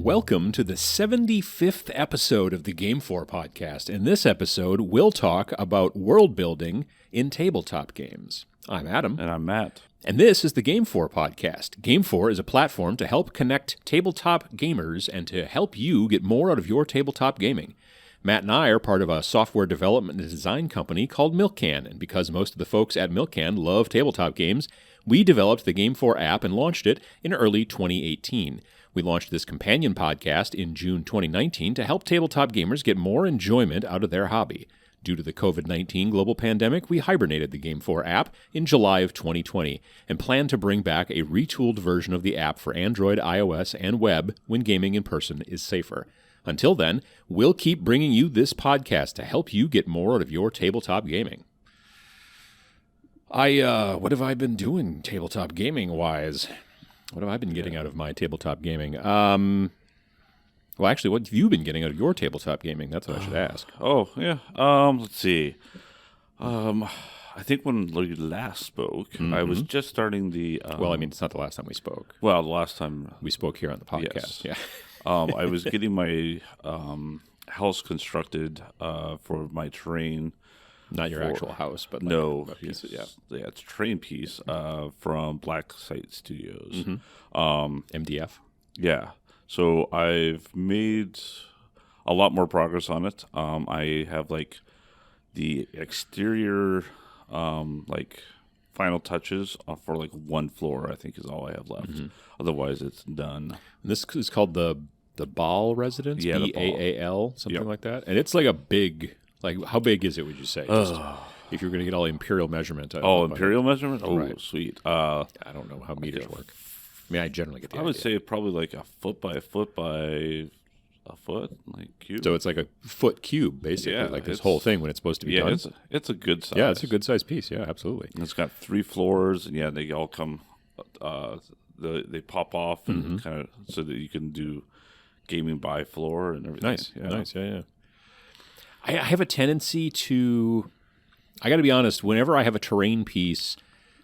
welcome to the 75th episode of the GameFor Podcast. In this episode, we'll talk about world building in tabletop games. I'm Adam. And I'm Matt. And this is the GameFor Podcast. GameFor is a platform to help connect tabletop gamers and to help you get more out of your tabletop gaming. Matt and I are part of a software development and design company called MilkCan, and because most of the folks at MilkCan love tabletop games, we developed the GameFor app and launched it in early 2018. We launched this companion podcast in June 2019 to help tabletop gamers get more enjoyment out of their hobby. Due to the COVID-19 global pandemic, we hibernated the GameFor app in July of 2020 and plan to bring back a retooled version of the app for Android, iOS, and web when gaming in person is safer. Until then, we'll keep bringing you this podcast to help you get more out of your tabletop gaming. What have I been doing tabletop gaming-wise? What have I been getting out of my tabletop gaming? Well, actually, what have you been getting out of your tabletop gaming? That's what I should ask. Let's see. I think when we last spoke, I was just starting the... well, I mean, it's not the last time we spoke. Well, the last time... We spoke here on the podcast, yes. Yeah. I was getting my house constructed for my terrain. Not your actual house, but like no, a piece of, yeah, it's a terrain piece from Black Site Studios. MDF. Yeah. So I've made a lot more progress on it. I have like the exterior, final touches for like one floor. I think is all I have left. Otherwise, it's done. And this is called the Baal Residence. Yeah, Baal, something like that. And it's like a big. Like, how big is it? Would you say? Just if you're going to get all imperial measurement. Imperial measurement. Oh, right. Sweet. I don't know how meters work. I mean, I generally get the idea. I would say probably like a foot by a foot by a foot, like cube. So it's like a foot cube, basically, like this whole thing when it's supposed to be done. It's a good size. Yeah, it's a good size piece. Yeah, absolutely. And it's got 3 floors, and they all come. They pop off and kind of so that you can do gaming by floor and everything. Nice. Yeah. I have a tendency to. I got to be honest. Whenever I have a terrain piece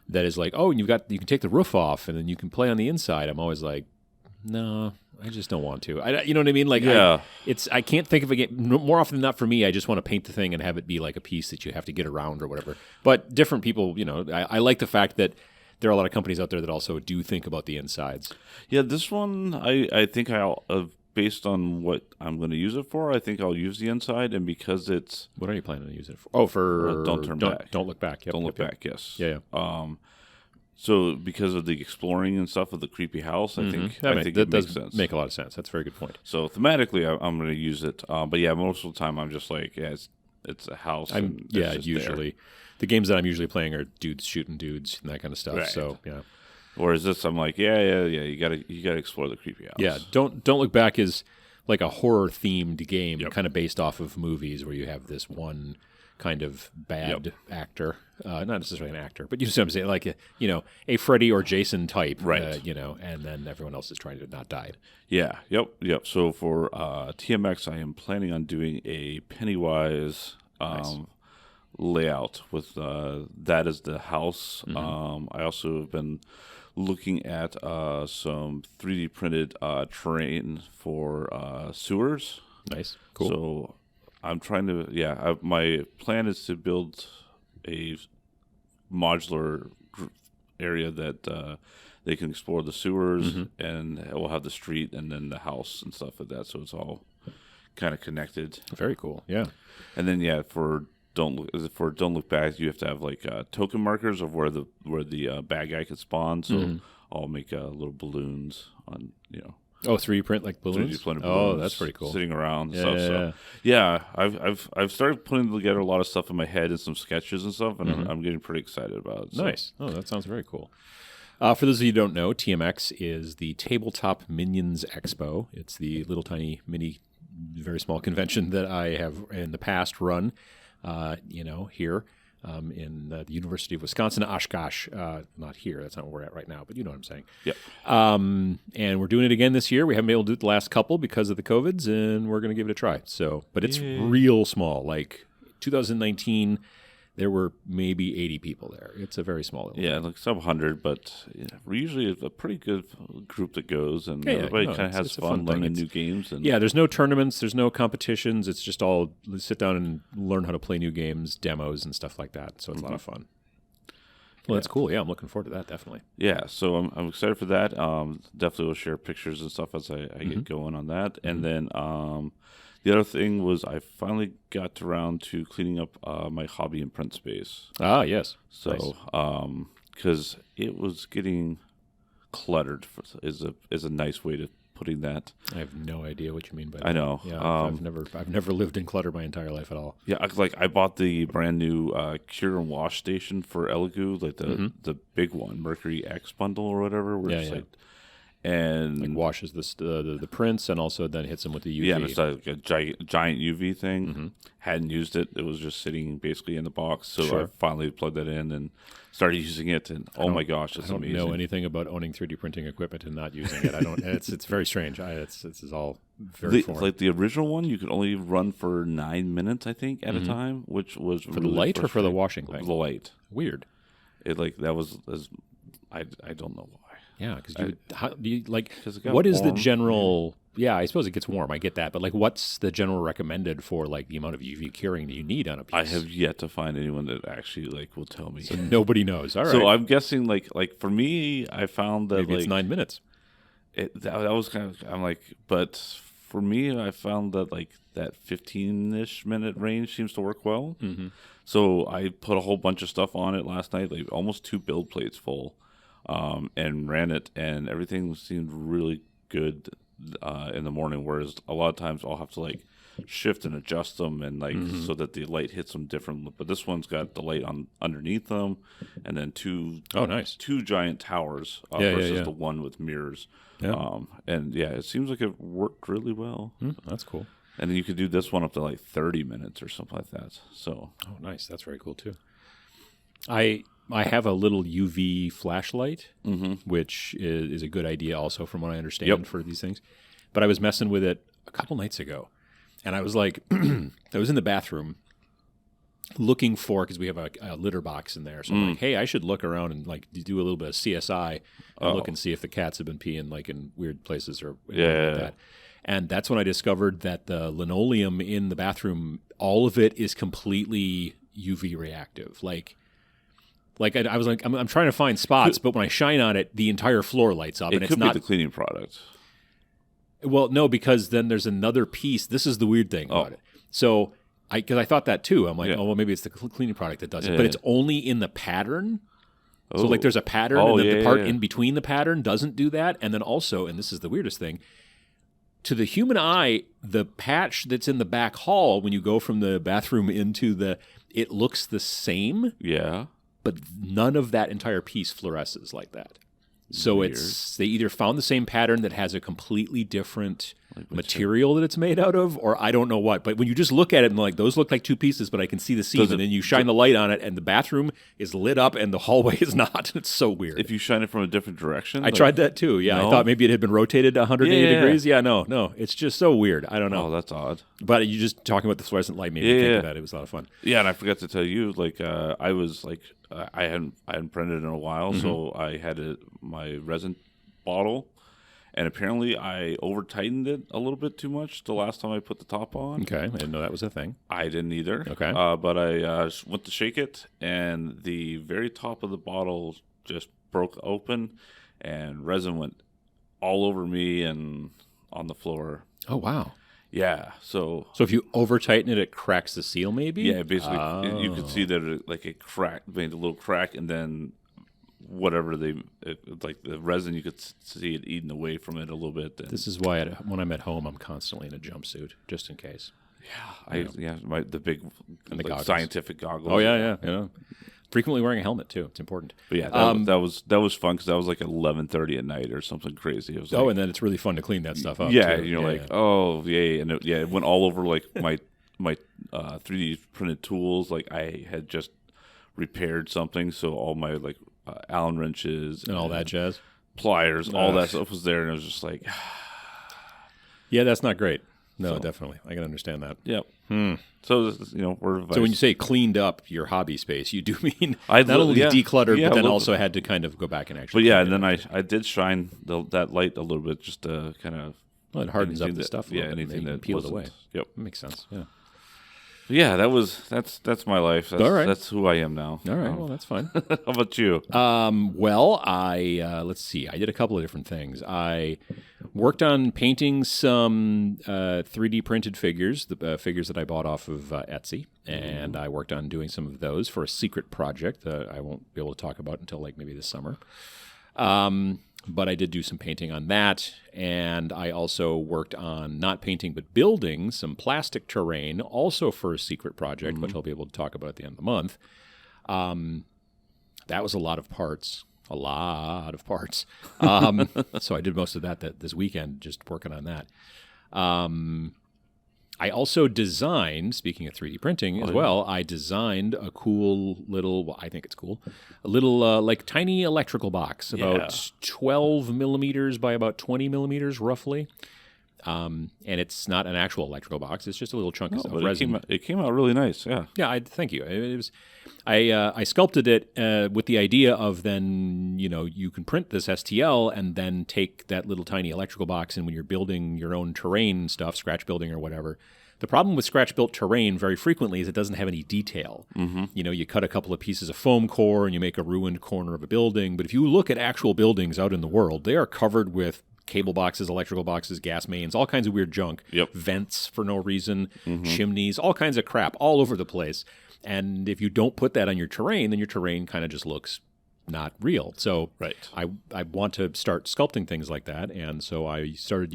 that is like, you can take the roof off and then you can play on the inside, I'm always like, no, I just don't want to. You know what I mean? Like, yeah. I can't think of a game more often than not. For me, I just want to paint the thing and have it be like a piece that you have to get around or whatever. But different people, I like the fact that there are a lot of companies out there that also do think about the insides. Yeah, this one I think I'll. Based on what I'm going to use it for, I think I'll use the inside, and because it's... What are you planning to use it for? Oh, for... Don't turn back. Don't look back. Yep, don't look back, yes. Yeah. So because of the exploring and stuff of the creepy house, I think that makes sense. Make a lot of sense. That's a very good point. So thematically, I'm going to use it. But yeah, most of the time I'm just like, it's a house. Usually. There. The games that I'm usually playing are dudes shooting dudes and that kind of stuff. Right. So, yeah. Whereas this, I'm like, you gotta explore the creepy house. Yeah, Don't Look Back is like a horror themed game, kind of based off of movies where you have this one kind of bad actor, not necessarily an actor, but you know what I'm saying, like a Freddy or Jason type, right? And then everyone else is trying to not die. Yeah, yep. So for TMX, I am planning on doing a Pennywise. Nice. Layout with that as the house. I also have been looking at some 3D printed terrain for sewers. Nice, cool. So I'm trying to, my plan is to build a modular area that they can explore the sewers, and it will have the street and then the house and stuff like that. So it's all kind of connected. Very cool. Yeah. And then for Don't Look Back, you have to have like token markers of where the bad guy could spawn. So I'll make little balloons on 3D print like balloons. 3D printed balloons. Oh, that's pretty cool. Sitting around. Yeah. So I've started putting together a lot of stuff in my head and some sketches and stuff, and I'm getting pretty excited about it. So. Nice. Oh, that sounds very cool. For those of you who don't know, TMX is the Tabletop Minions Expo. It's the little tiny mini, very small convention that I have in the past run. Here in the University of Wisconsin, Oshkosh. Not here. That's not where we're at right now, but you know what I'm saying. Yep. And we're doing it again this year. We haven't been able to do it the last couple because of the COVIDs, and we're going to give it a try. So, but it's real small. Like 2019, there were maybe 80 people there. It's a very small little like some 100, but we're usually a pretty good group that goes, and everybody kind of has fun learning new games. And there's no tournaments, there's no competitions. It's just all sit down and learn how to play new games, demos, and stuff like that. So it's a lot of fun. Well, that's cool. Yeah, I'm looking forward to that, definitely. Yeah, so I'm excited for that. Definitely will share pictures and stuff as I get going on that. And then the other thing was I finally got around to cleaning up my hobby and print space. Ah, yes. So, because it was getting cluttered is a nice way to putting that. I have no idea what you mean by that. I know. Yeah, I've never lived in clutter my entire life at all. Yeah, I bought the brand new cure and wash station for Elegoo, like the big one, Mercury X bundle or whatever. And washes the prints and also then hits them with the UV. Yeah, and it's like a giant UV thing. Hadn't used it. It was just sitting basically in the box. So I finally plugged that in and started using it. And oh my gosh, it's amazing. I don't know anything about owning 3D printing equipment and not using it. I don't. It's very strange. This is all very foreign. Like the original one, you could only run for 9 minutes, I think, at a time, which was for the light or for the washing thing. The light. Weird. It that was I don't know why. Yeah, because what is the general? Yeah, I suppose it gets warm. I get that, but what's the general recommended for the amount of UV curing that you need on a piece? I have yet to find anyone that actually will tell me. So nobody knows. All right. So I'm guessing like for me, I found that maybe it's 9 minutes. That was kind of but for me, I found that that 15-ish minute range seems to work well. So I put a whole bunch of stuff on it last night, almost 2 build plates full. And ran it, and everything seemed really good in the morning. Whereas a lot of times I'll have to shift and adjust them, and so that the light hits them different. But this one's got the light on underneath them, and then two giant towers versus the one with mirrors. Yeah. It seems like it worked really well. That's cool. And then you could do this one up to 30 minutes or something like that. So nice. That's very cool too. I have a little UV flashlight, which is a good idea also from what I understand for these things. But I was messing with it a couple nights ago, and I was I was in the bathroom looking for, because we have a litter box in there. So I'm hey, I should look around and do a little bit of CSI and look and see if the cats have been peeing in weird places or anything like that. And that's when I discovered that the linoleum in the bathroom, all of it is completely UV reactive. I was I'm trying to find spots, but when I shine on it, the entire floor lights up. And it's not the cleaning product. Well, no, because then there's another piece. This is the weird thing about it. So, because I thought that too. I'm maybe it's the cleaning product that does it, but it's only in the pattern. So, there's a pattern, and then the part in between the pattern doesn't do that. And then also, and this is the weirdest thing, to the human eye, the patch that's in the back hall when you go from the bathroom into it looks the same. Yeah. But none of that entire piece fluoresces like that. So weird. They either found the same pattern that has a completely different material that it's made out of, or I don't know what. But when you just look at it and those look like 2 pieces, but I can see the seam, and then you shine the light on it, and the bathroom is lit up, and the hallway is not. It's so weird. If you shine it from a different direction, I tried that too. Yeah, no? I thought maybe it had been rotated 180 degrees. Yeah, no, it's just so weird. I don't know. Oh, that's odd. But you just talking about the fluorescent light made me think of that. It was a lot of fun. Yeah, and I forgot to tell you, I was I hadn't printed in a while, so I had my resin bottle. And apparently I over-tightened it a little bit too much the last time I put the top on. Okay, I didn't know that was a thing. I didn't either. Okay. But I went to shake it, and the very top of the bottle just broke open, and resin went all over me and on the floor. Oh, wow. Yeah, so if you over-tighten it, it cracks the seal maybe? Yeah, basically you could see that it cracked, made a little crack, and then whatever the resin, you could see it eating away from it a little bit. This is why when I'm at home, I'm constantly in a jumpsuit, just in case. Yeah, the big scientific goggles. Oh yeah. Frequently wearing a helmet too. It's important. But yeah, that was fun because that was 11:30 at night or something crazy. It was and then it's really fun to clean that stuff up. Yeah, too. Oh yay, and it went all over my 3D printed tools. I had just repaired something, so all my Allen wrenches and all that jazz, pliers, all that stuff was there, and it was just yeah, that's not great. No, definitely. I can understand that. Yep. So, we're... So when you say cleaned up your hobby space, you do mean not only decluttered, but then also had to kind of go back and actually... But and then I did shine that light a little bit just to kind of... Well, it hardens up the stuff a little bit, anything that peeled away. Yep. That makes sense, yeah. Yeah, that's my life. That's, all right. That's who I am now. All right, well, that's fine. How about you? Well, let's see. I did a couple of different things. I worked on painting some 3D printed figures, the figures that I bought off of Etsy, and I worked on doing some of those for a secret project that I won't be able to talk about until like maybe this summer. But I did do some painting on that, and I also worked on not painting but building some plastic terrain, also for a secret project, which I'll be able to talk about at the end of the month. That was a lot of parts. So I did most of that this weekend, just working on that. I also designed, speaking of 3D printing as well, I designed a cool little, well, I think it's cool, a little like tiny electrical box, about 12 millimeters by about 20 millimeters roughly. And it's not an actual electrical box; it's just a little chunk of resin. It came out really nice. Yeah. Yeah. Thank you. It was. I sculpted it with the idea of then you can print this STL and then take that little tiny electrical box, and when you're building your own terrain stuff, scratch building or whatever. The problem with scratch built terrain very frequently is it doesn't have any detail. You cut a couple of pieces of foam core and you make a ruined corner of a building. But if you look at actual buildings out in the world, they are covered with cable boxes, electrical boxes, gas mains, all kinds of weird junk, vents for no reason, chimneys, all kinds of crap all over the place. And if you don't put that on your terrain, then your terrain kind of just looks not real. So I want to start sculpting things like that. And so I started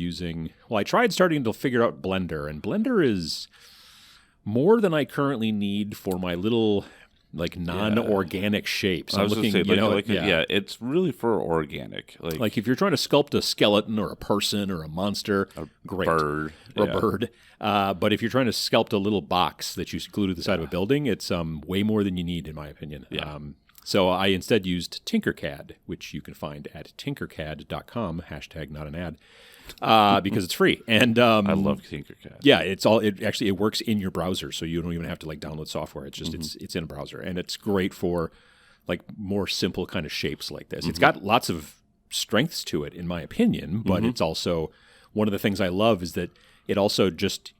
I tried starting to figure out Blender. And Blender is more than I currently need for my little non-organic shapes. I was looking, it's really for organic. Like if you're trying to sculpt a skeleton or a person or a monster, great. Bird. Or a bird. But if you're trying to sculpt a little box that you glue to the side of a building, it's way more than you need, in my opinion. Yeah. So I instead used Tinkercad, which you can find at tinkercad.com, #not-an-ad, because it's free. And I love Tinkercad. Yeah, it works in your browser, so you don't even have to download software. It's just it's in a browser, and it's great for more simple kind of shapes like this. It's got lots of strengths to it, in my opinion, but it's also one of the things I love is that it also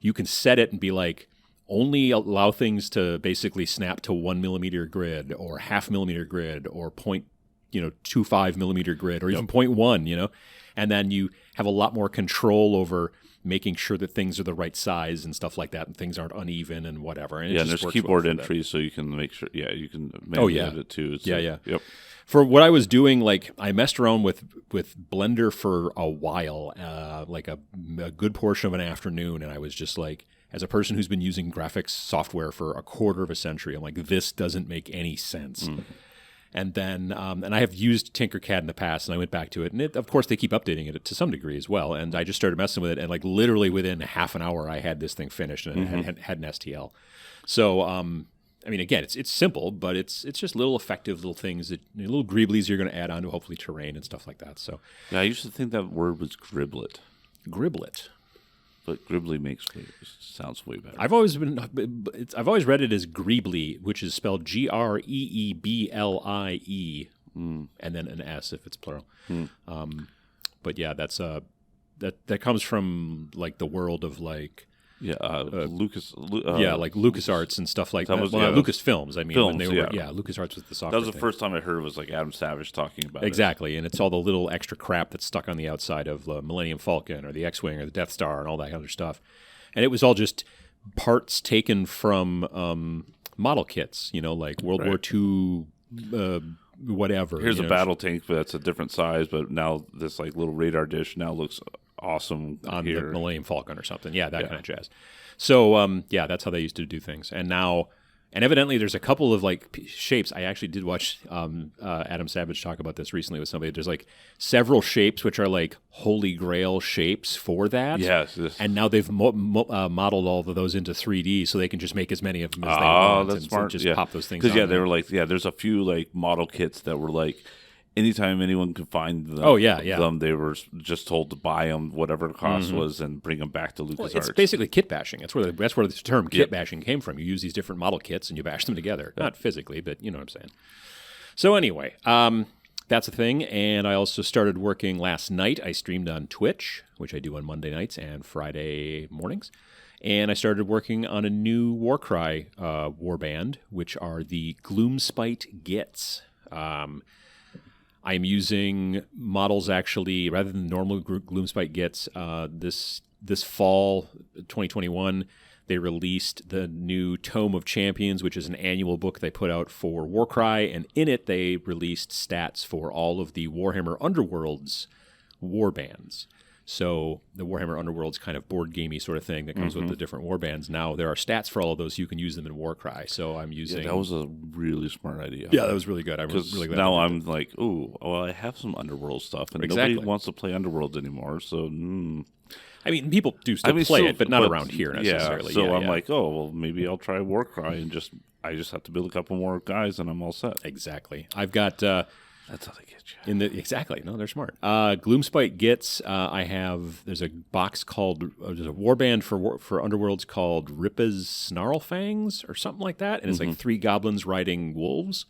you can set it and be like, only allow things to basically snap to 1 millimeter grid or 0.5 millimeter grid or 0.25 millimeter grid or even 0.1, and then you have a lot more control over making sure that things are the right size and stuff like that, and things aren't uneven and whatever. And and there's keyboard entries, so you can make sure. Yeah, you can manage it too. So, Yep. For what I was doing, I messed around with Blender for a while, a good portion of an afternoon, and I was just as a person who's been using graphics software for a quarter of a century, I'm like, this doesn't make any sense. And then, and I have used Tinkercad in the past, and I went back to it, and of course, they keep updating it to some degree as well. And I just started messing with it, and literally within half an hour, I had this thing finished, and it had an STL. So, again, it's simple, but it's just little effective little things little greeblies you're going to add on to hopefully terrain and stuff like that. So, yeah, I used to think that word was griblet. Griblet. But gribbly sounds way better. I've always read it as greebly, which is spelled Greeblie, and then an S if it's plural. But yeah, that's that comes from the world of LucasArts and stuff like that. Lucasfilms. Films, LucasArts was the software. That was the first time I heard it was Adam Savage talking about it. Exactly, and it's all the little extra crap that's stuck on the outside of the Millennium Falcon or the X-Wing or the Death Star and all that other stuff. And it was all just parts taken from model kits, like World War II, whatever. Here's a battle tank that's a different size, but now this little radar dish now looks awesome on here. The Millennium Falcon or something. Yeah, that kind of jazz. So, that's how they used to do things. And now, and evidently there's a couple of shapes. I actually did watch Adam Savage talk about this recently with somebody. There's several shapes which are holy grail shapes for that. Yes. And now they've modeled all of those into 3D so they can just make as many of them as they want. That's smart. And just pop those things on. Because, they were there's a few model kits that were anytime anyone could find them, them, they were just told to buy them, whatever the cost was, and bring them back to LucasArts. Well, it's basically kit bashing. That's where the term kit bashing came from. You use these different model kits and you bash them together. Not physically, but you know what I'm saying. So anyway, that's a thing. And I also started working last night. I streamed on Twitch, which I do on Monday nights and Friday mornings. And I started working on a new Warcry warband, which are the Gloomspite Gits. I'm using models actually, rather than normal Gloomspite Gits, this fall, 2021, they released the new Tome of Champions, which is an annual book they put out for Warcry, and in it they released stats for all of the Warhammer Underworlds warbands. So the Warhammer Underworld's kind of board gamey sort of thing that comes with the different warbands. Now there are stats for all of those, so you can use them in Warcry. So I'm using... Yeah, that was a really smart idea. Yeah, that was really good. I was really glad. Now I'm like, ooh, well, I have some Underworld stuff, and nobody wants to play Underworld anymore, so... I mean, people do still play it, but not around here necessarily. Yeah, so I'm like, oh, well, maybe I'll try Warcry, and I just have to build a couple more guys, and I'm all set. Exactly. I've got... That's how they get you. Exactly. No, they're smart. Gloomspite Gits, there's a box called, there's a warband for Underworlds called Rippa's Snarlfangs or something like that. And it's like 3 goblins riding wolves.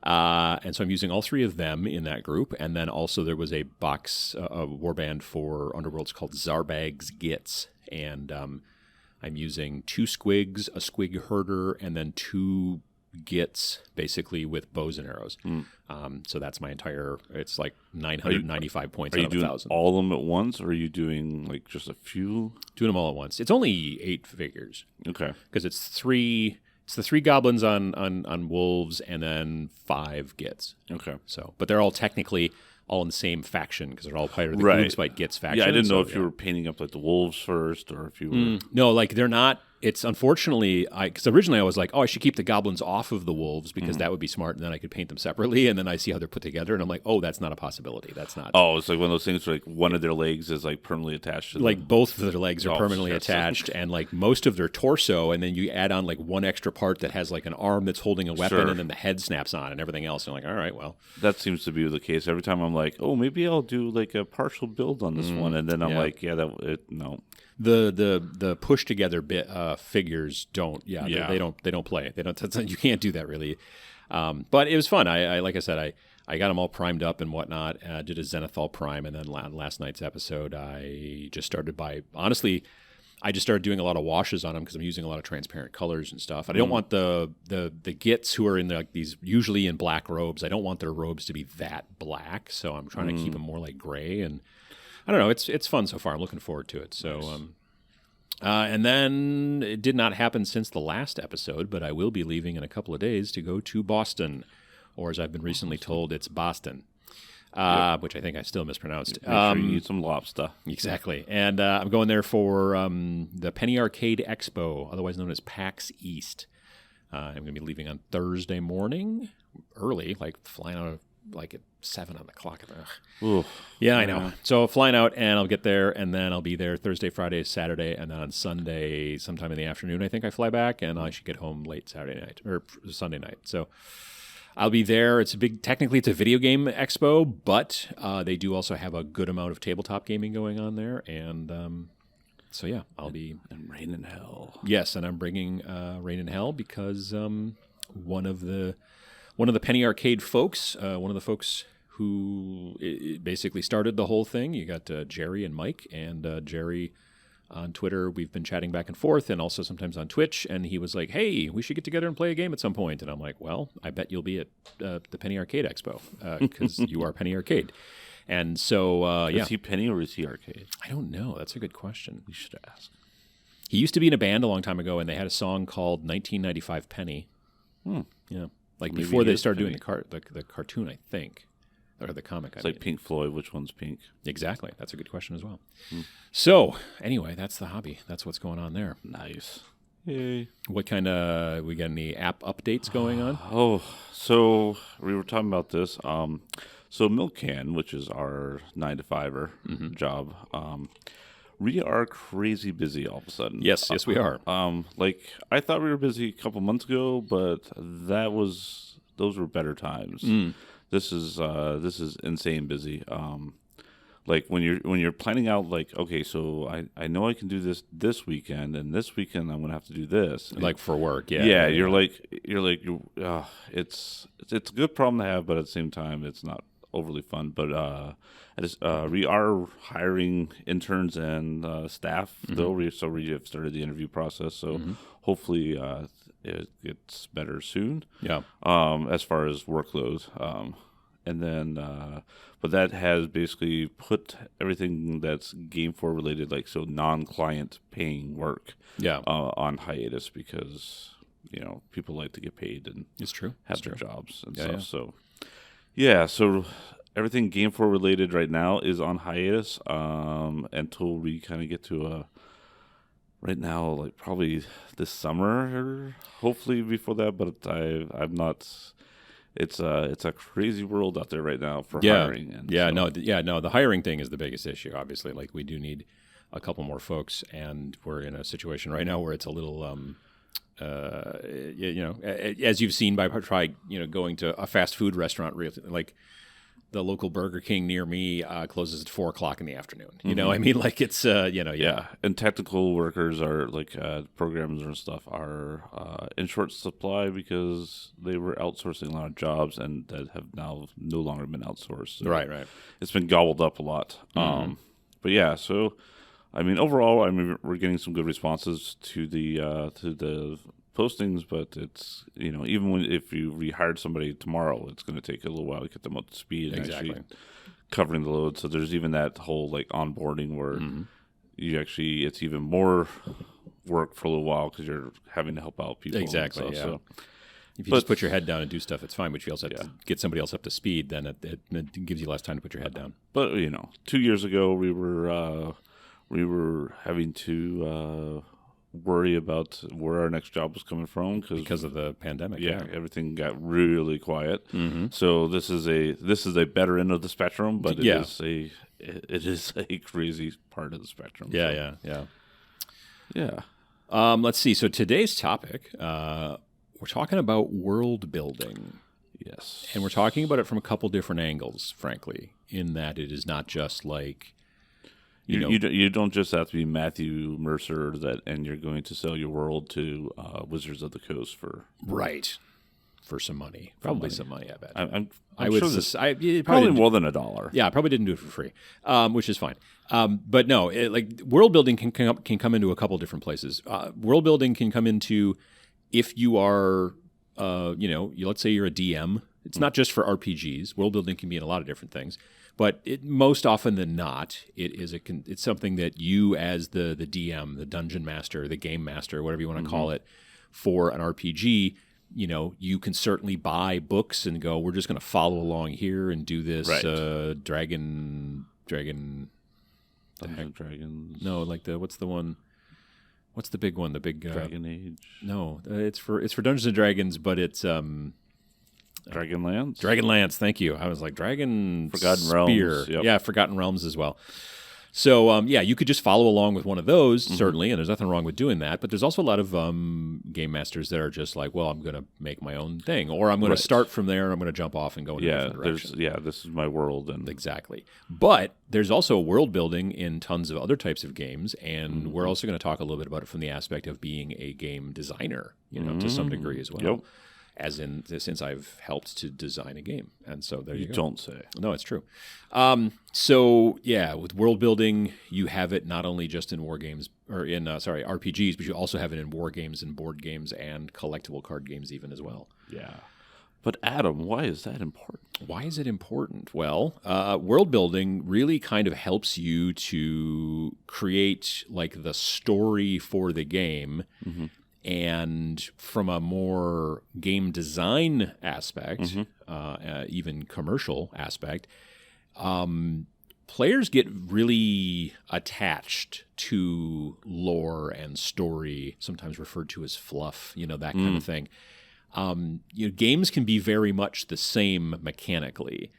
And so I'm using all 3 of them in that group. And then also there was a box, a warband for Underworlds called Zarbag's Gits. And I'm using 2 squigs, a squig herder, and then 2 Gits basically with bows and arrows. So that's my entire, it's like 995 points out of 1,000. Are you doing all of them at once, or are you doing like just a few? Doing them all at once. It's only 8 figures. Okay. Because it's the 3 goblins on wolves and then 5 Gits. Okay. So, but they're all technically all in the same faction because they're all part of the Gloomspite Gits faction. Yeah, I didn't know if you were painting up like the wolves first or if you were... No, like they're not... It's unfortunately, because originally I was like, oh, I should keep the goblins off of the wolves because that would be smart, and then I could paint them separately, and then I see how they're put together, and I'm like, oh, that's not a possibility. That's not. Oh, it's like one of those things where like one of their legs is like permanently attached to them. Like both of their legs are permanently attached, and like most of their torso, and then you add on like one extra part that has like an arm that's holding a weapon, and then the head snaps on, and everything else. And I'm like, all right, well. That seems to be the case. Every time I'm like, oh, maybe I'll do like a partial build on this one, and then I'm like, no. The push together figures don't they don't play. They don't. You can't do that really. But it was fun. I like I said, I got them all primed up and whatnot. Did a Zenithal prime, and then last night's episode I just started I just started doing a lot of washes on them because I'm using a lot of transparent colors and stuff. And I don't want the Gits who are in these usually in black robes. I don't want their robes to be that black, so I'm trying to keep them more like gray. And I don't know. It's fun so far. I'm looking forward to it. So, and then it did not happen since the last episode, but I will be leaving in a couple of days to go to Boston, or as I've been recently told, it's Boston, which I think I still mispronounced. Make sure you eat some lobster. Exactly. And I'm going there for the Penny Arcade Expo, otherwise known as PAX East. I'm going to be leaving on Thursday morning, early, like flying out like at 7 on the clock. Yeah, I know. So flying out, and I'll get there, and then I'll be there Thursday, Friday, Saturday, and then on Sunday, sometime in the afternoon, I think I fly back, and I should get home late Saturday night or Sunday night. So I'll be there. Technically it's a video game expo, but they do also have a good amount of tabletop gaming going on there, and so yeah, I'll be... And Rain in Hell. Yes, and I'm bringing Rain in Hell because one of the Penny Arcade folks, one of the folks who basically started the whole thing. You got Jerry and Mike, and Jerry on Twitter, we've been chatting back and forth, and also sometimes on Twitch, and he was like, hey, we should get together and play a game at some point. And I'm like, well, I bet you'll be at the Penny Arcade Expo because you are Penny Arcade. And so, Is he Penny or is he Arcade? I don't know. That's a good question. You should ask. He used to be in a band a long time ago, and they had a song called 1995 Penny. Yeah. Like maybe before they started doing the cartoon, I think, or the comic. It's like Pink Floyd. Which one's pink? Exactly. That's a good question as well. So anyway, that's the hobby. That's what's going on there. Nice. Yay. What kind of, we got any app updates going on? So we were talking about this. So Milk Can, which is our 9-to-5er job, we are crazy busy all of a sudden. Yes, we are. Like I thought we were busy a couple months ago, but those were better times. this is insane busy. Like when you're planning out, like, okay, so I know I can do this weekend, and this weekend I'm gonna have to do this, like for work. Yeah. Yeah, you're like it's a good problem to have, but at the same time it's not overly fun. But we are hiring interns and staff though. We have started the interview process, so hopefully it gets better soon. Yeah. As far as workload, and then but that has basically put everything that's GameFor related, like so non-client paying work, on hiatus because people like to get paid and it's true. have their jobs and Yeah, stuff. So everything GameFor related right now is on hiatus until we kind of get to right now, like probably this summer, or hopefully before that. But I'm not. It's a crazy world out there right now for hiring. And the hiring thing is the biggest issue. Obviously, like we do need a couple more folks, and we're in a situation right now where it's a little, as you've seen by going to a fast food restaurant, like the local Burger King near me closes at 4:00 in the afternoon. You know, I mean, like it's and technical workers are like programmers and stuff are in short supply because they were outsourcing a lot of jobs and that have now no longer been outsourced. So right. It's been gobbled up a lot. But yeah, so I mean, overall, we're getting some good responses to the postings, but it's even if you rehired somebody tomorrow, it's going to take a little while to get them up to speed and actually covering the load. So there's even that whole like onboarding where it's even more work for a little while because you're having to help out people. Exactly. And stuff, So if you just put your head down and do stuff, it's fine. But if you also have to get somebody else up to speed, then it gives you less time to put your head down. But 2 years ago we were having to worry about where our next job was coming from because of the pandemic. Everything got really quiet. So this is a better end of the spectrum, but it is a crazy part of the spectrum. Yeah. Let's see. So today's topic, we're talking about world building. Yes, and we're talking about it from a couple different angles, frankly, in that it is not just like. You don't just have to be Matthew Mercer and you're going to sell your world to Wizards of the Coast for some money, probably some money. I bet. I would sure probably more than $1. Yeah, I probably didn't do it for free, which is fine. But no, like world building can come into a couple different places. World building can come into if you are, let's say you're a DM. It's not just for RPGs. World building can be in a lot of different things. But most often than not, it's something that you as the DM, the dungeon master, the game master, whatever you want to call it, for an RPG, you can certainly buy books and go, we're just going to follow along here and do this Dragon. Dragons. No, like what's the one? What's the big one? The big Dragon Age. No, it's for Dungeons and Dragons, but it's Dragonlance? Dragonlance, thank you. I was like, Dragon Forgotten Spear. Realms. Yep. Yeah, Forgotten Realms as well. So, you could just follow along with one of those, certainly, and there's nothing wrong with doing that. But there's also a lot of game masters that are just like, well, I'm going to make my own thing. Or I'm going to start from there, and I'm going to jump off and go in a different direction. This is my world. Exactly. But there's also world building in tons of other types of games, and we're also going to talk a little bit about it from the aspect of being a game designer, to some degree as well. Yep. As in, since I've helped to design a game. And so there you go. You don't say. No, it's true. With world building, you have it not only just in war games, or in, RPGs, but you also have it in war games and board games and collectible card games even as well. Yeah. But Adam, why is that important? Why is it important? Well, world building really kind of helps you to create like the story for the game. And from a more game design aspect, even commercial aspect, players get really attached to lore and story, sometimes referred to as fluff, that kind of thing. Games can be very much the same mechanically,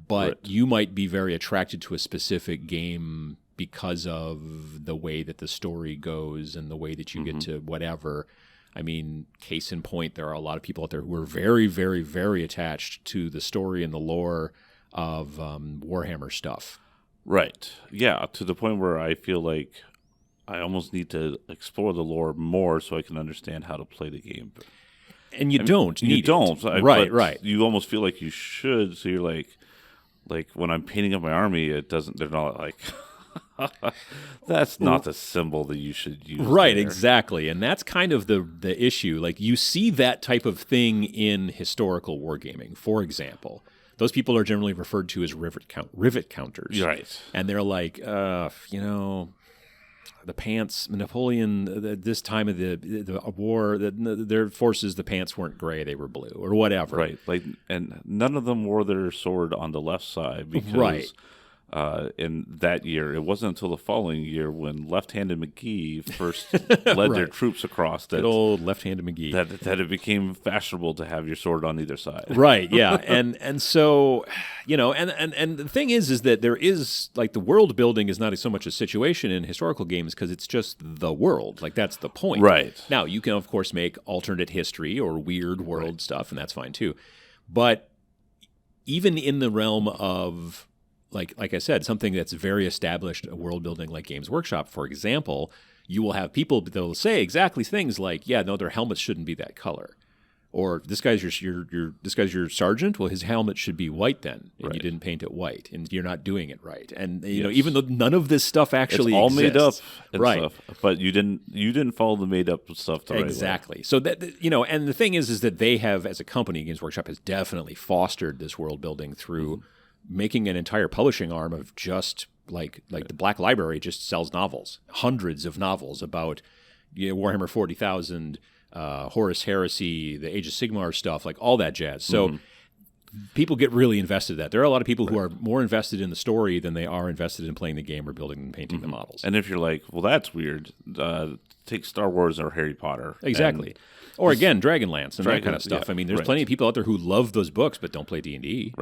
but you might be very attracted to a specific game because of the way that the story goes and the way that you get to whatever. I mean, case in point, there are a lot of people out there who are very, very, very attached to the story and the lore of Warhammer stuff. Right. Yeah, to the point where I feel like I almost need to explore the lore more so I can understand how to play the game. And you don't need You don't. Right. You almost feel like you should, so you're like when I'm painting up my army, they're not like, that's not the symbol that you should use. Right, there. exactly. And that's kind of the issue. Like, you see that type of thing in historical wargaming, for example. Those people are generally referred to as rivet counters. Right. And they're like, the pants, Napoleon, this time of the war, their forces, the pants weren't gray, they were blue, or whatever. Right. Like, and none of them wore their sword on the left side because in that year, it wasn't until the following year when Left-Handed McGee first led their troops across that. Good old Left-Handed McGee. That it became fashionable to have your sword on either side. Right, yeah. and so, and the thing is that there is, like, the world building is not so much a situation in historical games because it's just the world. Like, that's the point. Right. Now, you can, of course, make alternate history or weird world stuff, and that's fine too. But even in the realm of, like I said, something that's very established, a world building like Games Workshop, for example, you will have people that will say exactly things like, yeah, no, their helmets shouldn't be that color. Or this guy's your sergeant. Well, his helmet should be white then, and you didn't paint it white, and you're not doing it right. And even though none of this stuff actually it's all exists, made up, and right? Stuff, but you didn't follow the made up stuff the exactly. Right way. So that and the thing is that they have, as a company, Games Workshop has definitely fostered this world building through making an entire publishing arm of just like the Black Library just sells novels, hundreds of novels about Warhammer 40,000. Horus Heresy, the Age of Sigmar stuff, like all that jazz. So people get really invested in that. There are a lot of people who are more invested in the story than they are invested in playing the game or building and painting the models. And if you're like, well, that's weird, take Star Wars or Harry Potter. Exactly. Or again, Dragonlance and that kind of stuff. Yeah, I mean, there's plenty of people out there who love those books but don't play D&D,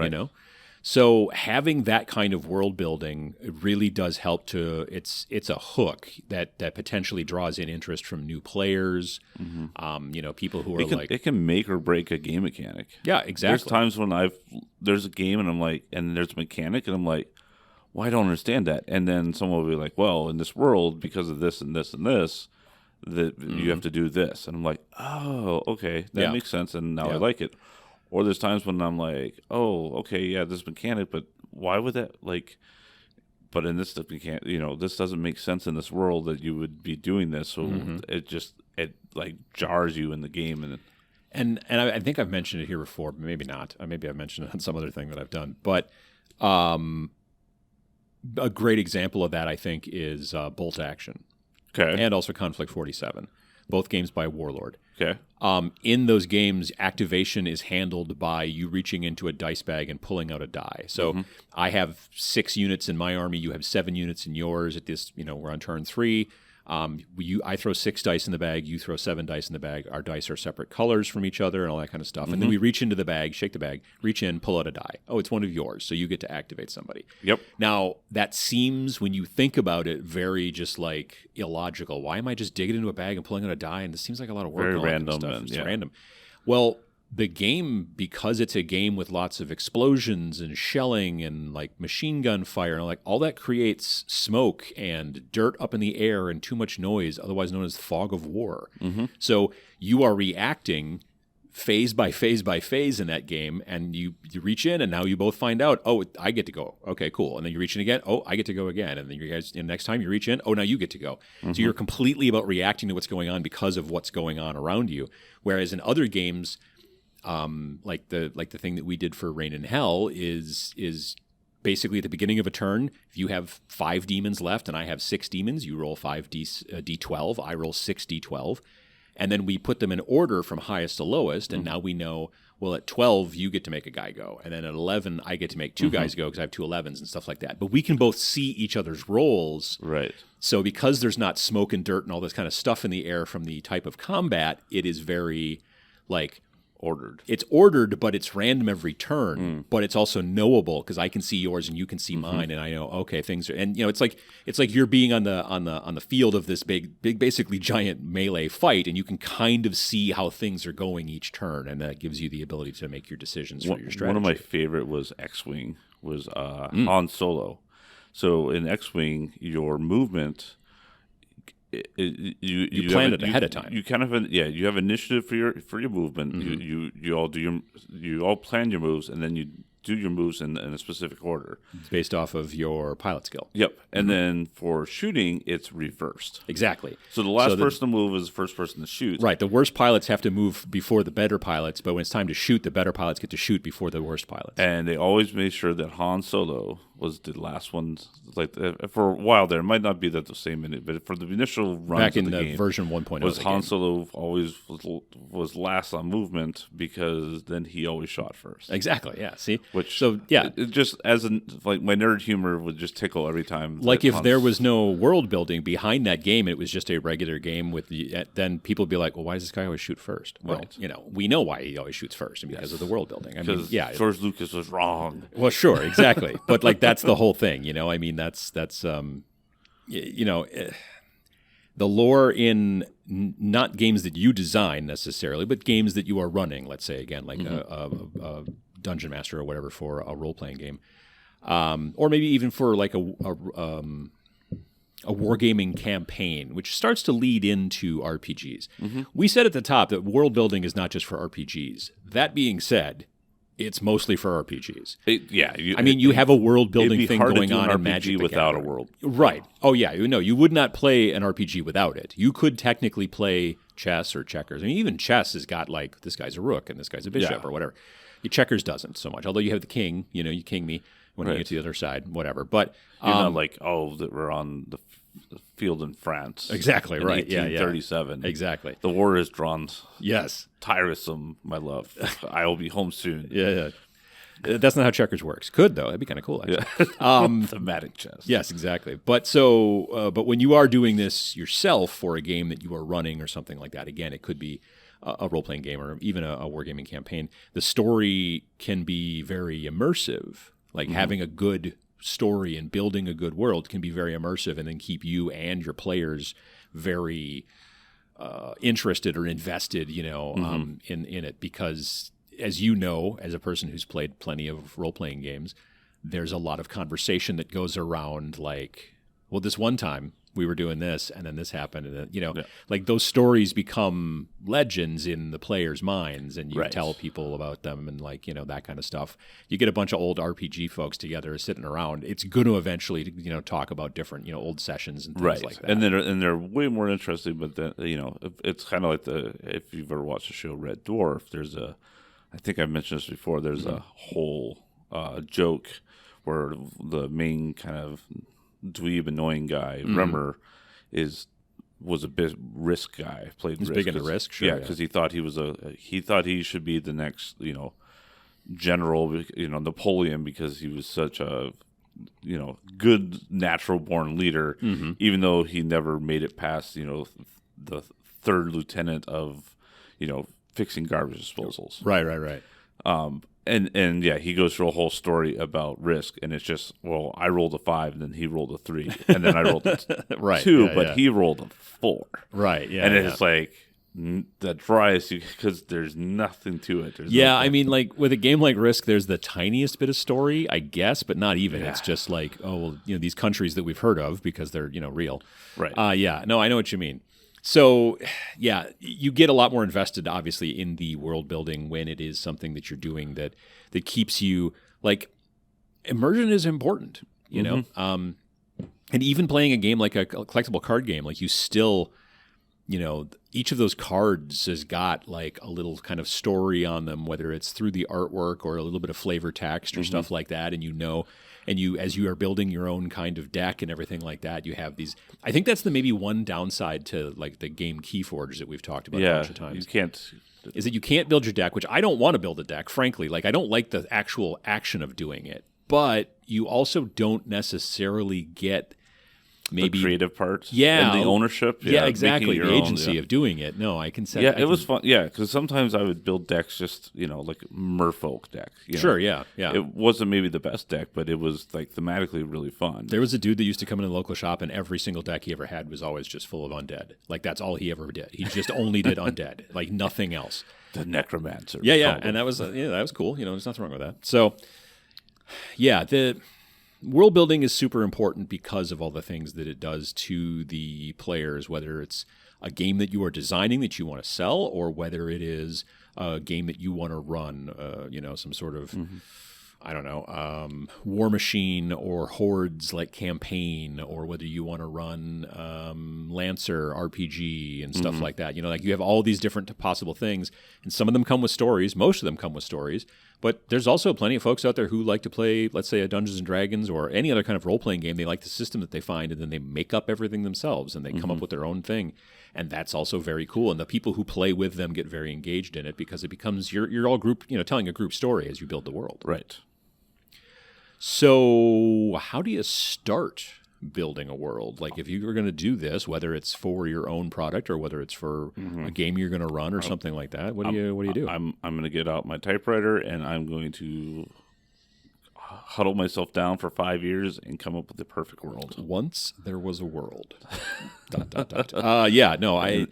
So having that kind of world building really does help to. It's a hook that potentially draws in interest from new players. People who are it can make or break a game mechanic. Yeah, exactly. There's times when there's a game and I'm like, and there's a mechanic and I'm like, well, I don't understand that. And then someone will be like, well, in this world, because of this and this and this, that you have to do this. And I'm like, oh, okay, that makes sense, and now I like it. Or there's times when I'm like, oh, okay, yeah, this mechanic, but why would that, but in this mechanic, this doesn't make sense in this world that you would be doing this, so it jars you in the game. And I think I've mentioned it here before, but maybe not. Maybe I've mentioned it on some other thing that I've done. But a great example of that, I think, is Bolt Action. Okay. And also Conflict 47. Both games by Warlord. Okay. In those games, activation is handled by you reaching into a dice bag and pulling out a die. So I have 6 units in my army. You have 7 units in yours. At this, we're on turn 3. I throw 6 dice in the bag. You throw 7 dice in the bag. Our dice are separate colors from each other and all that kind of stuff. And then we reach into the bag, shake the bag, reach in, pull out a die. Oh, it's one of yours. So you get to activate somebody. Yep. Now, that seems, when you think about it, very just like illogical. Why am I just digging into a bag and pulling out a die? And this seems like a lot of work. Very and all random. That kind of stuff. It's random. Well, the game, because it's a game with lots of explosions and shelling and like machine gun fire and all that creates smoke and dirt up in the air and too much noise, otherwise known as fog of war. So you are reacting phase by phase by phase in that game, and you reach in, and now you both find out, oh, I get to go. Okay, cool. And then you reach in again, oh, I get to go again. And then you guys, next time you reach in, oh, now you get to go. So you're completely about reacting to what's going on because of what's going on around you. Whereas in other games, like the thing that we did for Reign in Hell is basically at the beginning of a turn, if you have 5 demons left and I have 6 demons, you roll 5 d12, I roll 6 d12, and then we put them in order from highest to lowest, and now we know, well, at 12 you get to make a guy go, and then at 11 I get to make 2 guys go because I have 2 11s and stuff like that. But we can both see each other's rolls. Right. So because there's not smoke and dirt and all this kind of stuff in the air from the type of combat, it is very like, ordered. It's ordered, but it's random every turn. But it's also knowable because I can see yours and you can see mine, and I know things are. And it's like you're being on the field of this big, basically giant melee fight, and you can kind of see how things are going each turn, and that gives you the ability to make your decisions for your strategy. One of my favorite was XWing, was Han Solo. So in XWing, your movement. You plan it ahead of time. You kind of you have initiative for your movement. You all plan your moves, and then you do your moves in a specific order. It's based off of your pilot skill. Yep. And then for shooting, it's reversed. Exactly. So the last person to move is the first person to shoot. Right. The worst pilots have to move before the better pilots, but when it's time to shoot, the better pilots get to shoot before the worst pilots. And they always made sure that Han Solo was the last one. Like for a while there, it might not be that the same minute, but for the initial run back in of the the game, version 1.0, was Han Solo always was last on movement because then he always shot first. Exactly. Yeah. See. It just like my nerd humor would just tickle every time. Like if there was no world building behind that game, it was just a regular game with then people would be like, well, why does this guy always shoot first? Well, we know why he always shoots first, and because of the world building. I mean, George Lucas was wrong. Well, sure, exactly, but like that's the whole thing, I mean, that's the lore in not games that you design necessarily, but games that you are running. Let's say again, like a Dungeon Master or whatever for a role-playing game, or maybe even for like a wargaming campaign, which starts to lead into RPGs. We said at the top that world building is not just for RPGs. That being said, it's mostly for RPGs. You have a world building thing going on in Magic without a world. Right. Oh yeah. You would not play an RPG without it. You could technically play chess or checkers. I mean, even chess has got like this guy's a rook and this guy's a bishop or whatever. Your checkers doesn't so much. Although you have the king, you king me when you get to the other side, whatever. But you're not like, that we're on the field in France. Exactly, in right. 1837. Yeah. Exactly. The war is drawn. Yes. Tiresome, my love. I will be home soon. Yeah. That's not how checkers works. Could, though. That'd be kind of cool, actually. Yeah. Thematic chess. Yes, exactly. But but when you are doing this yourself for a game that you are running or something like that, again, it could be a role-playing game or even a wargaming campaign, the story can be very immersive. Like having a good story and building a good world can be very immersive and then keep you and your players very interested or invested, in it. Because as you know, as a person who's played plenty of role-playing games, there's a lot of conversation that goes around like, well, this one time we were doing this and then this happened. And then, like those stories become legends in the players' minds and you tell people about them and like, that kind of stuff. You get a bunch of old RPG folks together sitting around. It's going to eventually, talk about different, old sessions and things like that. And they're way more interesting, but then, it's kind of like if you've ever watched the show Red Dwarf, I think I mentioned this before, there's a whole joke where the main kind of dweeb annoying guy, Remmer, was a big Risk guy. Played He's Risk. big into Risk, sure. Yeah, because he thought he should be the next, general, Napoleon, because he was such a, good natural born leader, even though he never made it past, the third lieutenant of, fixing garbage disposals. Right. And he goes through a whole story about Risk, and it's just, well, I rolled a 5, and then he rolled a 3, and then I rolled a 2, but he rolled a 4. Right, yeah. And it's like the driest, because there's nothing to it. I mean, like with a game like Risk, there's the tiniest bit of story, I guess, but not even. Yeah. It's just like, these countries that we've heard of because they're, real. Right. No, I know what you mean. So, you get a lot more invested, obviously, in the world building when it is something that you're doing that keeps you, like, immersion is important, you know? And even playing a game like a collectible card game, like you still, each of those cards has got, like, a little kind of story on them, whether it's through the artwork or a little bit of flavor text or stuff like that, and and as you are building your own kind of deck and everything like that, you have these. I think that's maybe one downside to like the game Keyforge that we've talked about a bunch of times. You can't. Is that you can't build your deck, which I don't want to build a deck, frankly. Like I don't like the actual action of doing it, but you also don't necessarily get maybe the creative part, yeah, and the ownership, yeah, exactly, the agency of doing it. No, I can set. Yeah, it was fun. Yeah, because sometimes I would build decks just like Merfolk deck. Sure, yeah. It wasn't maybe the best deck, but it was like thematically really fun. There was a dude that used to come into the local shop, and every single deck he ever had was always just full of undead. Like that's all he ever did. He just only did undead, like nothing else. The Necromancer. Yeah, and that was cool. There's nothing wrong with that. So, yeah, the world building is super important because of all the things that it does to the players, whether it's a game that you are designing that you want to sell, or whether it is a game that you want to run, some sort of, I don't know, War Machine or Hordes like campaign, or whether you want to run Lancer RPG and stuff like that. Like you have all these different possible things, and some of them come with stories. Most of them come with stories. But there's also plenty of folks out there who like to play, let's say, a Dungeons & Dragons or any other kind of role-playing game. They like the system that they find, and then they make up everything themselves, and they come up with their own thing. And that's also very cool. And the people who play with them get very engaged in it because it becomes you're all group, telling a group story as you build the world. Right. So how do you start building a world? Like if you were going to do this, whether it's for your own product or whether it's for a game you're going to run or something like that, what do you do? I'm going to get out my typewriter and I'm going to huddle myself down for 5 years and come up with the perfect world. Once there was a world. ...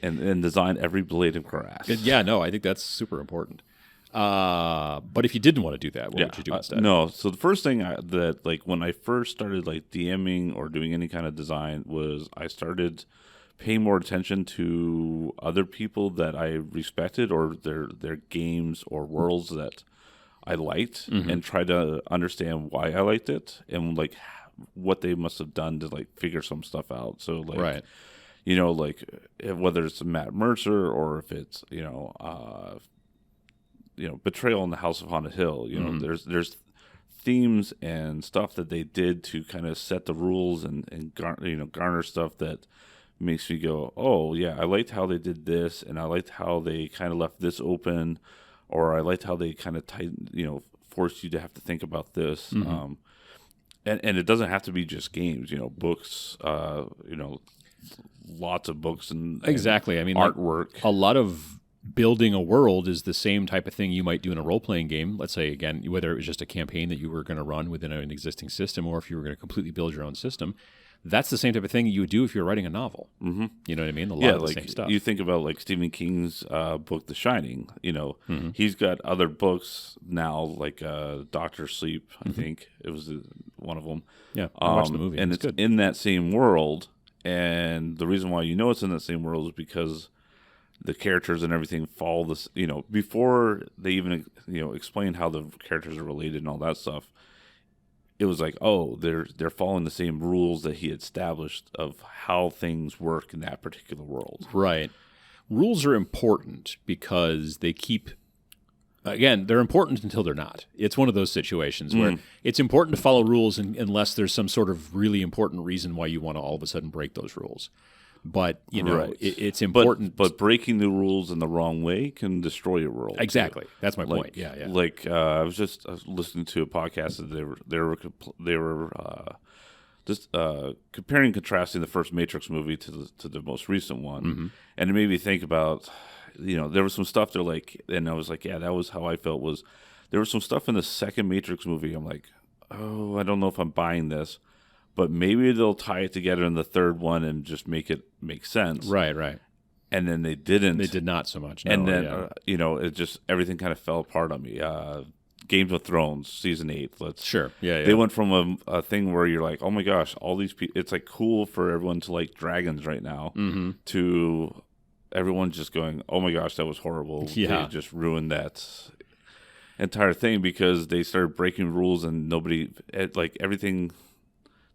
and design every blade of grass. Yeah, no, I think that's super important. But if you didn't want to do that, what would you do instead? No, so the first thing when I first started like DMing or doing any kind of design was I started paying more attention to other people that I respected or their games or worlds that I liked and try to understand why I liked it and like what they must have done to like figure some stuff out. So like, right. Whether it's Matt Mercer or if it's, Betrayal in the House of Haunted Hill, there's themes and stuff that they did to kind of set the rules and garner stuff that makes me go, oh yeah, I liked how they did this, and I liked how they kind of left this open, or I liked how they kind of forced you to have to think about this. And it doesn't have to be just games, books, lots of books and exactly. I mean, artwork. Like, a lot of building a world is the same type of thing you might do in a role-playing game. Let's say, again, whether it was just a campaign that you were going to run within an existing system or if you were going to completely build your own system. That's the same type of thing you would do if you're writing a novel. Mm-hmm. You know what I mean? A lot of the same stuff. You think about like Stephen King's book, The Shining. He's got other books now, like Doctor Sleep, I think it was one of them. Yeah, I watched the movie. And it's good. In that same world. And the reason why it's in that same world is because the characters and everything follow this, before they even, explain how the characters are related and all that stuff. It was like, oh, they're following the same rules that he established of how things work in that particular world. Right. Rules are important because they keep, again, they're important until they're not. It's one of those situations where it's important to follow rules unless there's some sort of really important reason why you want to all of a sudden break those rules. But, right. It's important. But breaking the rules in the wrong way can destroy your world. Exactly. That's my point. Yeah. Like I was listening to a podcast that they were just comparing and contrasting the first Matrix movie to the most recent one. And it made me think about, there was some stuff they're like, and I was like, yeah, that was how I felt was there was some stuff in the second Matrix movie. I'm like, oh, I don't know if I'm buying this. But maybe they'll tie it together in the third one and just make it make sense. Right. And then they didn't. They did not so much. No, and then, it just, everything kind of fell apart on me. Games of Thrones, season 8. Sure. Yeah. They went from a thing where you're like, oh my gosh, all these people, it's like cool for everyone to like dragons right now, to everyone just going, oh my gosh, that was horrible. Yeah. They just ruined that entire thing because they started breaking rules and everything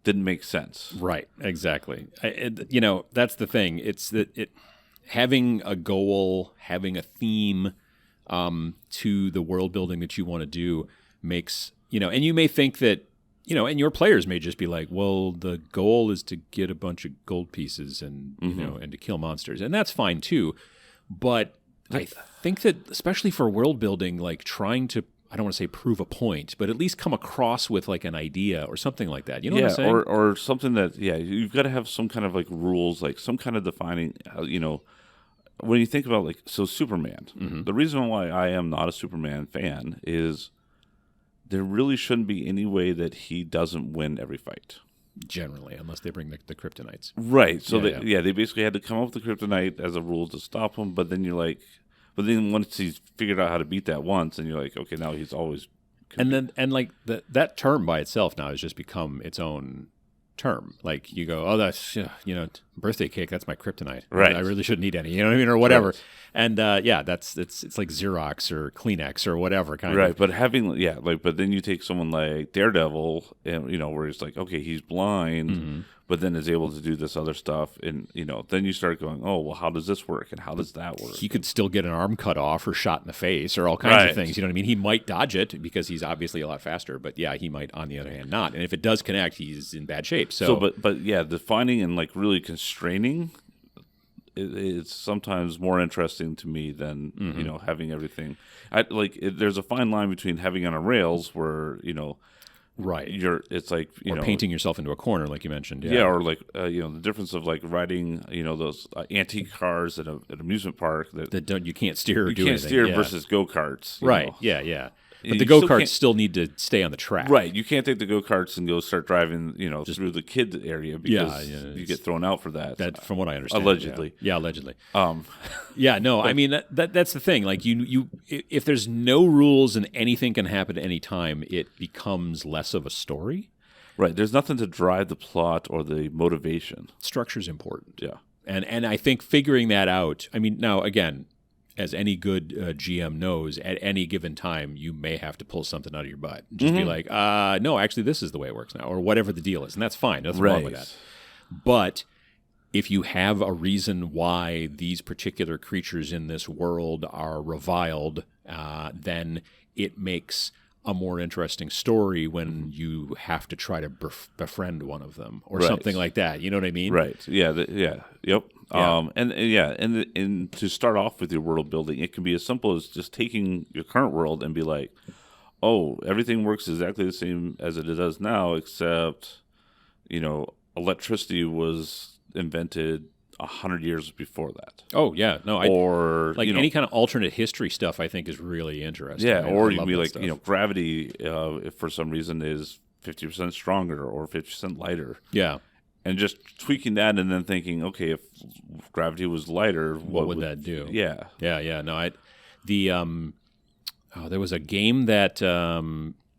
didn't make sense. Right, exactly. That's the thing. It's that having a goal, having a theme to the world building that you want to do makes, and you may think that, and your players may just be like, well, the goal is to get a bunch of gold pieces and, and to kill monsters. And that's fine too. But I think that especially for world building, like trying to I don't want to say prove a point, but at least come across with like an idea or something like that. You know what I'm saying? Or something that, you've got to have some kind of like rules, like some kind of defining, when you think about like, so Superman, the reason why I am not a Superman fan is there really shouldn't be any way that he doesn't win every fight. Generally, unless they bring the kryptonites. Right. So they basically had to come up with the kryptonite as a rule to stop him, but then you're like, once he's figured out how to beat that once, and you're like, okay, now he's always. And like that term by itself now has just become its own term. Like you go, oh, that's birthday cake. That's my kryptonite. Right. I really shouldn't eat any. You know what I mean, or whatever. Right. And it's like Xerox or Kleenex or whatever kind of. Right. But but then you take someone like Daredevil, and where it's like, okay, he's blind, but then is able to do this other stuff, and then you start going, oh, well, how does this work, and how does that work? He could still get an arm cut off or shot in the face or all kinds of things. You know what I mean? He might dodge it because he's obviously a lot faster, but he might on the other hand not. And if it does connect, he's in bad shape. But defining and like really constraining, it's sometimes more interesting to me than having everything. There's a fine line between having on a rails where right. It's like or painting yourself into a corner, like you mentioned. Yeah, or like the difference of like riding those antique cars at an amusement park that you can't steer or do anything. You can't steer versus go-karts. Right. Yeah. But the go-karts still need to stay on the track. Right. You can't take the go-karts and go start driving, through the kid area because you get thrown out for that. That, from what I understand. Allegedly. Yeah, allegedly. I mean, that's the thing. Like you if there's no rules and anything can happen at any time, it becomes less of a story. Right. There's nothing to drive the plot or the motivation. Structure's important. Yeah. And I think figuring that out, I mean, now, again, as any good GM knows, at any given time, you may have to pull something out of your butt. Just be like, no, actually, this is the way it works now, or whatever the deal is. And that's fine. Nothing wrong with that. But if you have a reason why these particular creatures in this world are reviled, then it makes a more interesting story when you have to try to befriend one of them or something like that. You know what I mean? Right. Yeah. Yep. Yeah. And to start off with your world building, it can be as simple as just taking your current world and be like, oh, everything works exactly the same as it does now, except, electricity was invented 100 years before that. Oh yeah, no, or any kind of alternate history stuff, I think is really interesting. Yeah, or you can be like, stuff. Gravity, if for some reason is 50% stronger or 50% lighter. Yeah, and just tweaking that, and then thinking, okay, if gravity was lighter, what would that do? Yeah. No, there was a game that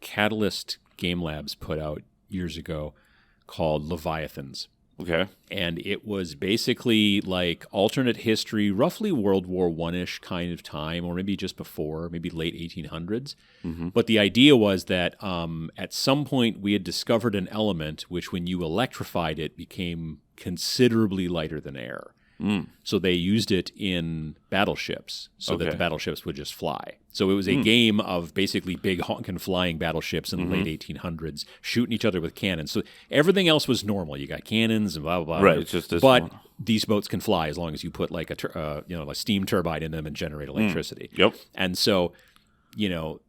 Catalyst Game Labs put out years ago called Leviathans. Okay. And it was basically like alternate history, roughly World War I-ish kind of time, or maybe just before, maybe late 1800s. But the idea was that at some point we had discovered an element which, when you electrified it, became considerably lighter than air. So they used it in battleships so that the battleships would just fly. So it was a game of basically big honking flying battleships in the late 1800s shooting each other with cannons. So everything else was normal. You got cannons and blah, blah, blah. Right. It's just this but one. These boats can fly as long as you put like a steam turbine in them and generate electricity. Yep. And so,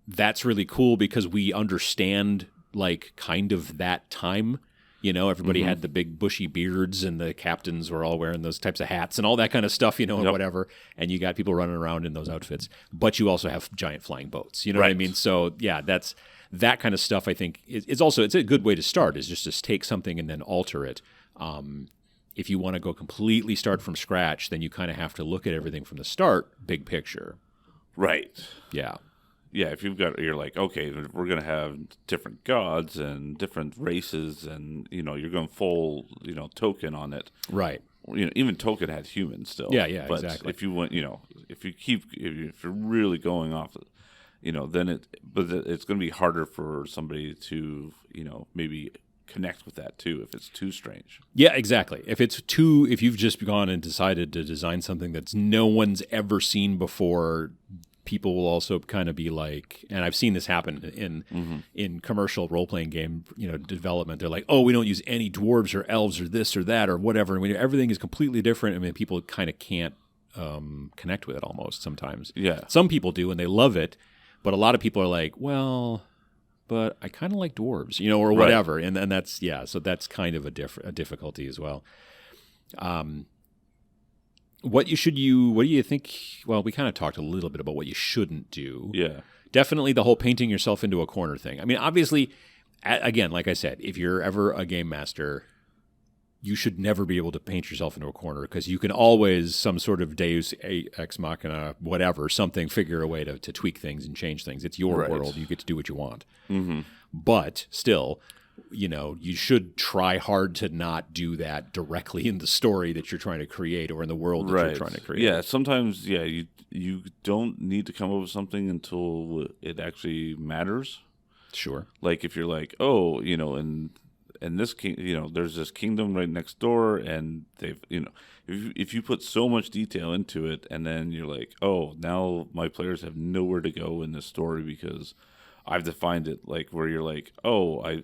that's really cool because we understand like kind of that time. Everybody had the big bushy beards and the captains were all wearing those types of hats and all that kind of stuff, and whatever. And you got people running around in those outfits. But you also have giant flying boats. You know what I mean? So, yeah, that's that kind of stuff, I think. It's a good way to start, is just to take something and then alter it. If you want to go completely start from scratch, then you kind of have to look at everything from the start, big picture. Right. Yeah. Yeah, if you're like, okay, we're going to have different gods and different races, and you're going full, Tolkien on it. Right. Even Tolkien had humans still. Yeah, but exactly. If you want, if you're really going off, then it's going to be harder for somebody to, maybe connect with that too if it's too strange. Yeah, exactly. If you've just gone and decided to design something that's no one's ever seen before, people will also kind of be like, and I've seen this happen in commercial role-playing game, development. They're like, oh, we don't use any dwarves or elves or this or that or whatever. And everything is completely different. I mean, people kind of can't connect with it almost sometimes. Yeah. Some people do, and they love it. But a lot of people are like, well, but I kind of like dwarves, or whatever. Right. And that's, so that's kind of a difficulty as well. What do you think? Well, we kind of talked a little bit about what you shouldn't do. Yeah. Definitely the whole painting yourself into a corner thing. I mean, obviously, again, like I said, if you're ever a game master, you should never be able to paint yourself into a corner because you can always, some sort of deus ex machina, whatever, something, figure a way to tweak things and change things. It's your world. You get to do what you want. Mm-hmm. But still, you should try hard to not do that directly in the story that you're trying to create or in the world that you're trying to create. Yeah, sometimes, you don't need to come up with something until it actually matters. Sure. Like if you're like, oh, and this there's this kingdom right next door, and they've, if you put so much detail into it, and then you're like, oh, now my players have nowhere to go in this story because I've defined it, like where you're like, oh,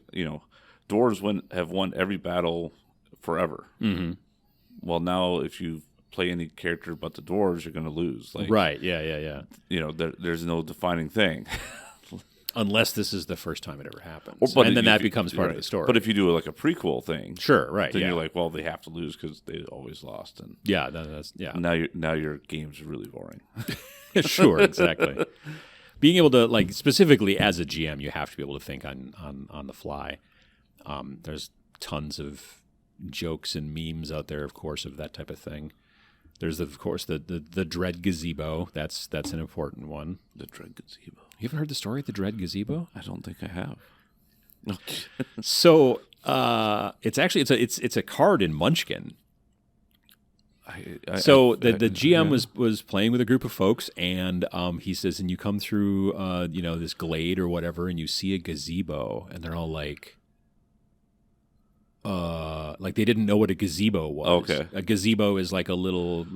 dwarves have won every battle forever. Mm-hmm. Well, now if you play any character but the dwarves, you're going to lose. Like, right? Yeah. There's no defining thing. Unless this is the first time it ever happens. And then that becomes part of the story. But if you do like a prequel thing, sure, right, then you're like, well, they have to lose because they always lost. And now your game's really boring. Sure, exactly. Being able to, like, specifically as a GM, you have to be able to think on the fly. There's tons of jokes and memes out there, of course, of that type of thing. There's, of course, the Dread Gazebo. That's an important one. The Dread Gazebo. You haven't heard the story of the Dread Gazebo? I don't think I have. So it's actually it's a card in Munchkin. The GM was playing with a group of folks, and he says, and you come through this glade or whatever, and you see a gazebo, and they're all like they didn't know what a gazebo was. Okay. A gazebo is like a little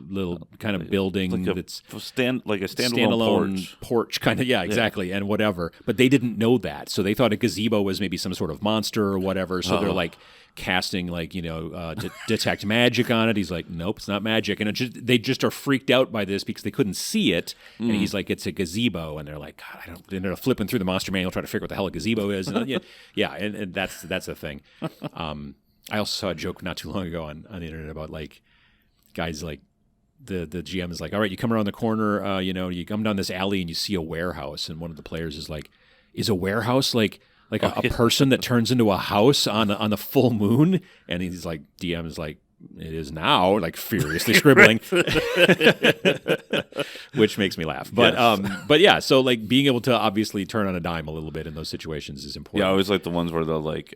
kind of building like that's a standalone porch kind of, exactly, and whatever. But they didn't know that, so they thought a gazebo was maybe some sort of monster or whatever. So they're like casting detect magic on it. He's like, nope, it's not magic, and they just are freaked out by this because they couldn't see it. And he's like, it's a gazebo, and they're like, God, I don't. And they're flipping through the monster manual trying to figure out what the hell a gazebo is. And, and that's the thing. I also saw a joke not too long ago on the internet about like guys like the GM is like, all right, you come around the corner, you come down this alley and you see a warehouse, and one of the players is like, is a warehouse like a person that turns into a house on the full moon? And he's like, DM is like, it is now, like furiously scribbling, which makes me laugh. But so like being able to obviously turn on a dime a little bit in those situations is important. Yeah, I always like the ones where they'll like,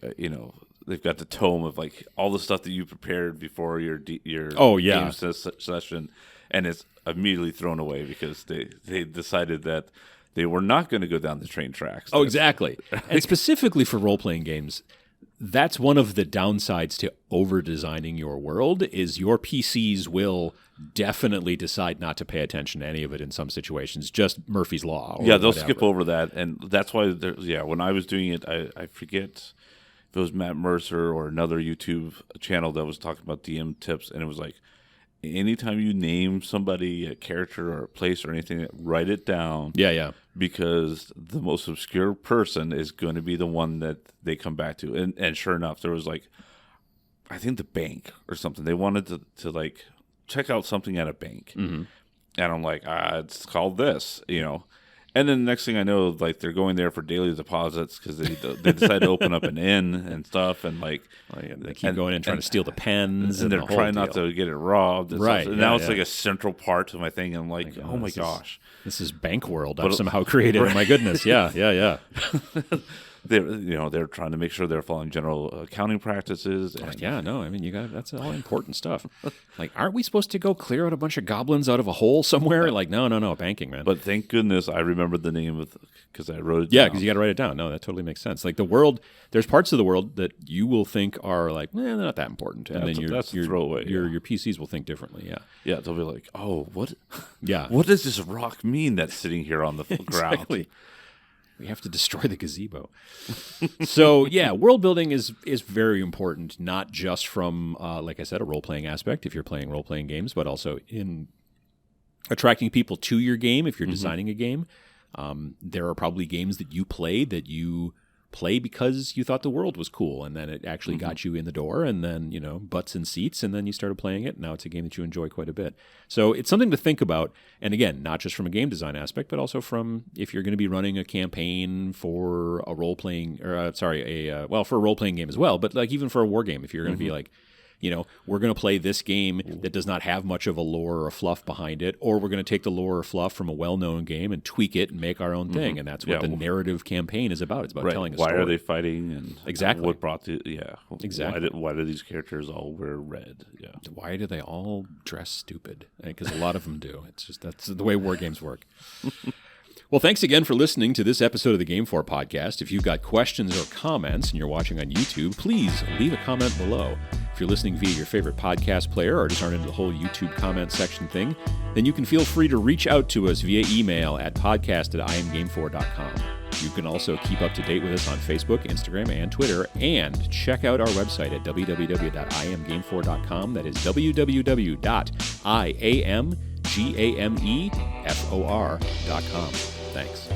they've got the tome of like all the stuff that you prepared before your game session, and it's immediately thrown away because they decided that they were not going to go down the train tracks. Oh, exactly. And specifically for role-playing games, that's one of the downsides to over-designing your world is your PCs will definitely decide not to pay attention to any of it in some situations, just Murphy's Law. They'll whatever. Skip over that, and that's why, when I was doing it, I forget if it was Matt Mercer or another YouTube channel that was talking about DM tips, and it was like, anytime you name somebody, a character or a place or anything, write it down. Yeah. Because the most obscure person is going to be the one that they come back to. And sure enough, there was like, I think the bank or something. They wanted to like check out something at a bank. Mm-hmm. And I'm like, it's called this, And then the next thing I know, like they're going there for daily deposits because they decide to open up an inn and stuff, and like they keep going in trying to steal the pens, and they're trying not to get it robbed. Right. And now it's like a central part of my thing. And I'm like, oh my gosh, this is Bank World I've somehow created. Right. Oh my goodness, yeah. They're trying to make sure they're following general accounting practices. And, that's all important stuff. Like, aren't we supposed to go clear out a bunch of goblins out of a hole somewhere? Like, no, banking, man. But thank goodness I remembered the name because I wrote it down. Yeah, because you got to write it down. No, that totally makes sense. Like the world, there's parts of the world that you will think are like, they're not that important, and then your throwaway. Your PCs will think differently. Yeah, yeah, they'll be like, oh, what? Yeah, what does this rock mean that's sitting here on the ground? Exactly. We have to destroy the gazebo. So, world building is very important, not just from, like I said, a role-playing aspect, if you're playing role-playing games, but also in attracting people to your game, if you're designing a game. There are probably games that you play because you thought the world was cool, and then it actually got you in the door, and then, butts and seats, and then you started playing it. Now it's a game that you enjoy quite a bit. So it's something to think about. And again, not just from a game design aspect, but also from if you're going to be running a campaign for a role-playing, for a role-playing game as well, but like even for a war game, if you're going to be like, we're going to play this game that does not have much of a lore or a fluff behind it, or we're going to take the lore or fluff from a well-known game and tweak it and make our own thing. And that's what the narrative campaign is about. It's about telling a story. Why are they fighting? And exactly what brought exactly. Why do these characters all wear red? Yeah. Why do they all dress stupid? Because a lot of them do. It's just that's the way war games work. Well, thanks again for listening to this episode of the GameFor Podcast. If you've got questions or comments and you're watching on YouTube, please leave a comment below. If you're listening via your favorite podcast player or just aren't into the whole YouTube comment section thing, then you can feel free to reach out to us via email at podcast@iamgamefor.com. You can also keep up to date with us on Facebook, Instagram, and Twitter, and check out our website at www.iamgamefor.com. That is www.iamgamefor.com. Thanks.